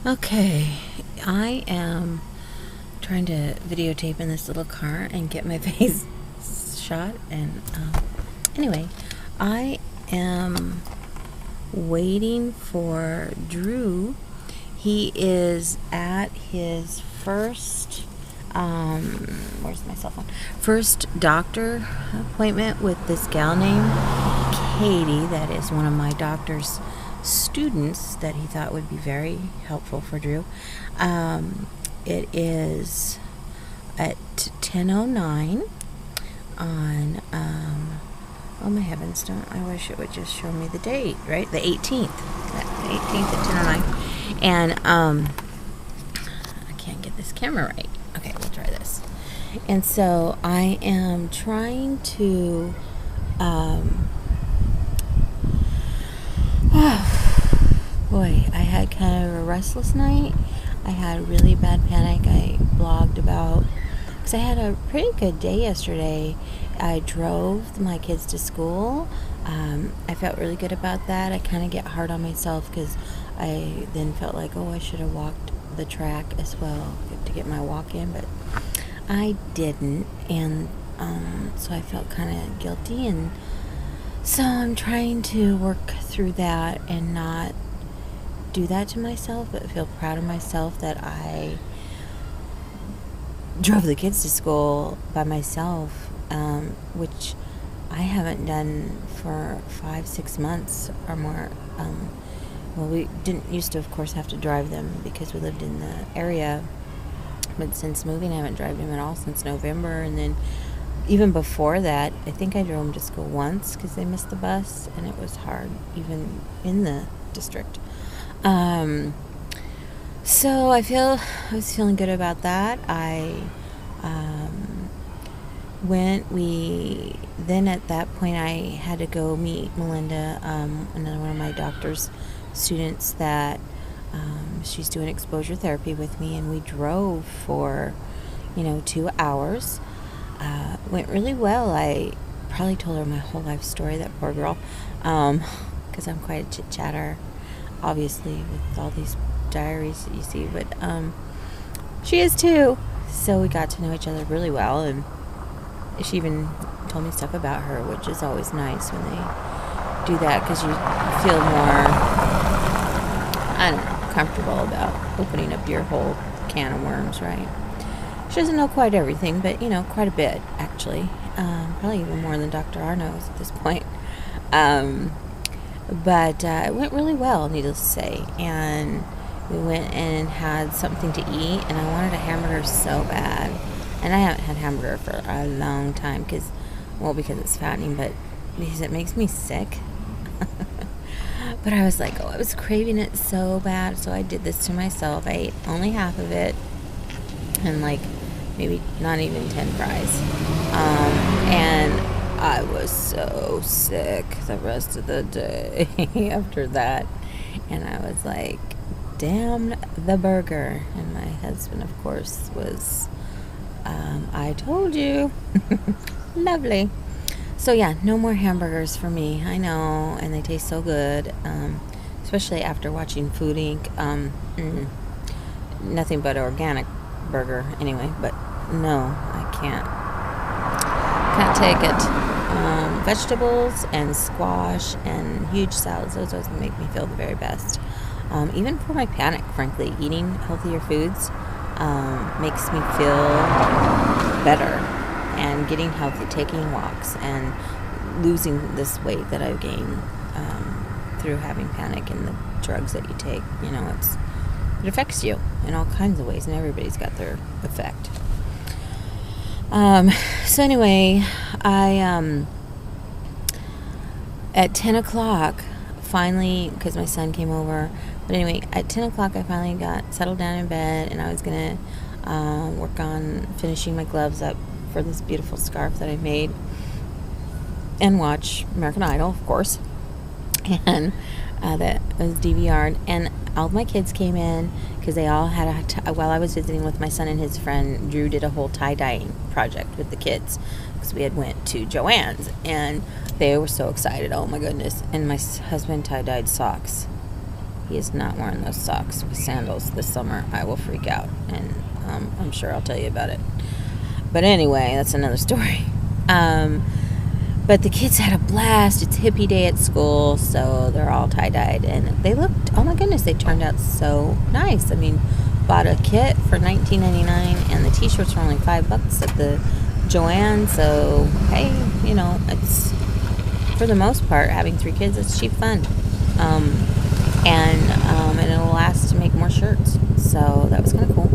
Okay, I am trying to videotape in this little car and get my face shot. And anyway, I am waiting for Drew. He is at his first, where's my cell phone? First doctor appointment with this gal named Katie, that is one of my doctor's students that he thought would be very helpful for Drew. It is at 10:09 on, oh my heavens, I wish it would just show me the date, right? The 18th. The 18th at 10:09. And, I can't get this camera right. Okay, we'll try this. And so I am trying to, boy, I had kind of a restless night. I had a really bad panic. I blogged about, because I had a pretty good day yesterday. I drove my kids to school. I felt really good about that. I kind of get hard on myself because I then felt like, oh, I should have walked the track as well to get my walk in, but I didn't. And so I felt kind of guilty. And so I'm trying to work through that and not do that to myself, but feel proud of myself that I drove the kids to school by myself, which I haven't done for 5-6 months or more. Well, we didn't used to, of course, have to drive them because we lived in the area, but since moving, I haven't driven them at all since November. And then even before that, I think I drove them to school once because they missed the bus, and it was hard even in the district. So I was feeling good about that. Then at that point I had to go meet Melinda, another one of my doctor's students that, she's doing exposure therapy with me, and we drove for, 2 hours. Went really well. I probably told her my whole life story, that poor girl, because I'm quite a chit-chatter, obviously, with all these diaries that you see, but she is too. So we got to know each other really well, and she even told me stuff about her, which is always nice when they do that, because you feel more, I don't know, comfortable about opening up your whole can of worms, right? She doesn't know quite everything, but quite a bit, actually. Probably even more than Dr. R knows at this point. But it went really well, needless to say. And we went and had something to eat, and I wanted a hamburger so bad. And I haven't had hamburger for a long time because it's fattening, but because it makes me sick. But I was like, I was craving it so bad, so I did this to myself. I ate only half of it, and maybe not even 10 fries. And I was so sick the rest of the day after that. And I was like, damn the burger. And my husband, of course, was, I told you. Lovely. So yeah, no more hamburgers for me. I know, and they taste so good, especially after watching Food Inc. Nothing but organic burger anyway, but no, I can't take it. Vegetables and squash and huge salads, those always make me feel the very best. Even for my panic, frankly, eating healthier foods makes me feel better. And getting healthy, taking walks, and losing this weight that I've gained through having panic and the drugs that you take, it affects you in all kinds of ways, and everybody's got their effect. So anyway, I at 10 o'clock, finally, because my son came over, but anyway, at 10 o'clock I finally got settled down in bed, and I was going to work on finishing my gloves up for this beautiful scarf that I made, and watch American Idol, of course, and that was DVR'd, and all of my kids came in, because they all had while I was visiting with my son and his friend, Drew did a whole tie-dyeing project with the kids, because we had went to Joann's, and they were so excited, oh my goodness, and my husband tie-dyed socks. He is not wearing those socks with sandals this summer. I will freak out, and I'm sure I'll tell you about it. But anyway, that's another story. But the kids had a blast. It's hippie day at school, so they're all tie-dyed, and they looked, oh my goodness, they turned out so nice. I mean, bought a kit for $19.99, and the t-shirts were only $5 at the Joann. So hey, it's, for the most part, having 3 kids, it's cheap fun, and it'll last to make more shirts. So that was kind of cool,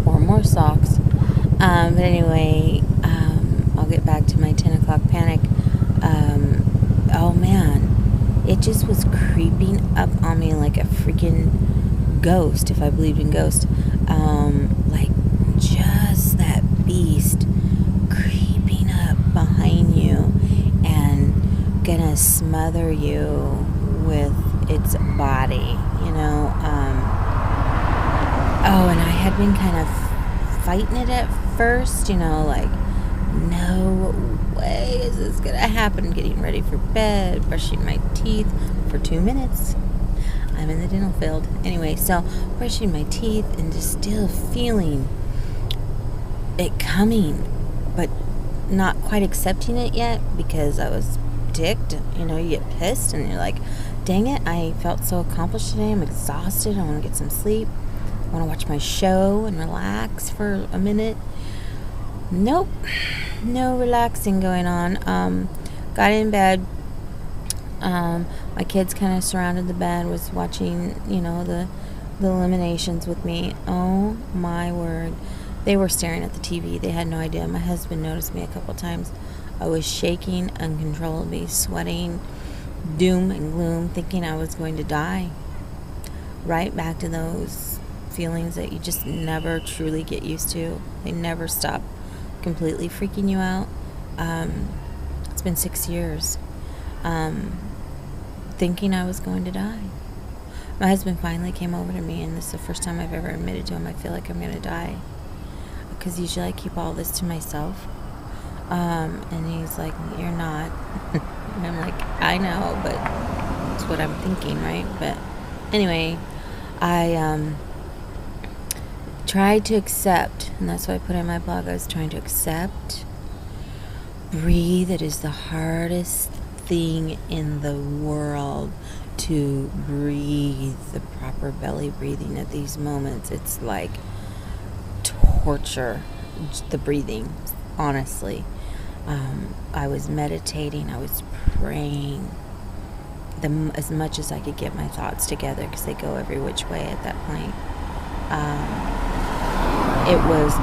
or more socks. But anyway, I'll get back to my 10 o'clock panic. Oh man, it just was creeping up on me like a freaking ghost, if I believed in ghosts. Like just that beast creeping up behind you and gonna smother you with its body, Oh, and I had been kind of fighting it at first, like, no way is this gonna happen. Getting ready for bed, brushing my teeth for 2 minutes. I'm in the dental field. Anyway, so brushing my teeth and just still feeling it coming, but not quite accepting it yet because I was ticked. You get pissed and you're like, dang it, I felt so accomplished today. I'm exhausted. I want to get some sleep. I want to watch my show and relax for a minute. Nope, no relaxing going on. Got in bed. My kids kind of surrounded the bed, was watching, the eliminations with me. Oh my word. They were staring at the TV. They had no idea. My husband noticed me a couple times. I was shaking uncontrollably, sweating, doom and gloom, thinking I was going to die. Right back to those feelings that you just never truly get used to. They never stop completely freaking you out. It's been 6 years. Thinking I was going to die. My husband finally came over to me, and this is the first time I've ever admitted to him I feel like I'm going to die. Because usually I keep all this to myself. And he's like, you're not. And I'm like, I know, but it's what I'm thinking, right? But anyway, I tried to accept, and that's what I put in my blog. I was trying to accept. Breathe. It is the hardest thing in the world to breathe, the proper belly breathing at these moments. It's like torture, the breathing, honestly. I was meditating, I was praying as much as I could get my thoughts together, because they go every which way at that point. It was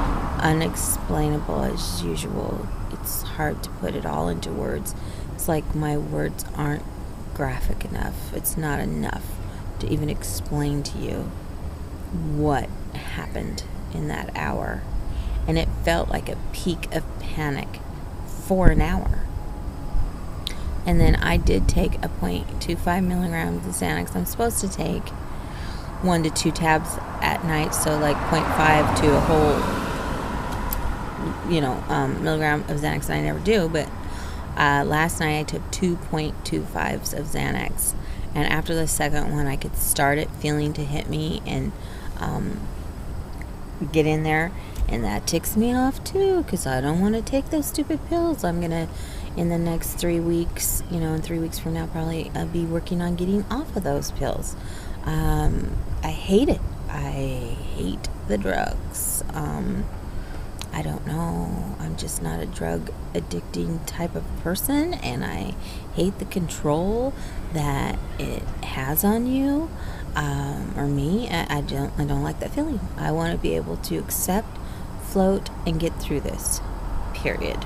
unexplainable as usual. It's hard to put it all into words. It's like my words aren't graphic enough. It's not enough to even explain to you what happened in that hour. And it felt like a peak of panic for an hour. And then I did take a 0.25 milligrams of Xanax. I'm supposed to take 1 to 2 tabs at night, so like 0.5 to a whole milligram of Xanax, and I never do. But last night I took 2.25s of Xanax, and after the second one I could start it feeling to hit me and get in there, and that ticks me off too, because I don't want to take those stupid pills. I'm gonna, in the next 3 weeks, in 3 weeks from now, probably be working on getting off of those pills. I hate it. I hate the drugs. I don't know. I'm just not a drug addicting type of person, and I hate the control that it has on you, or me. I don't like that feeling. I want to be able to accept, float, and get through this. Period.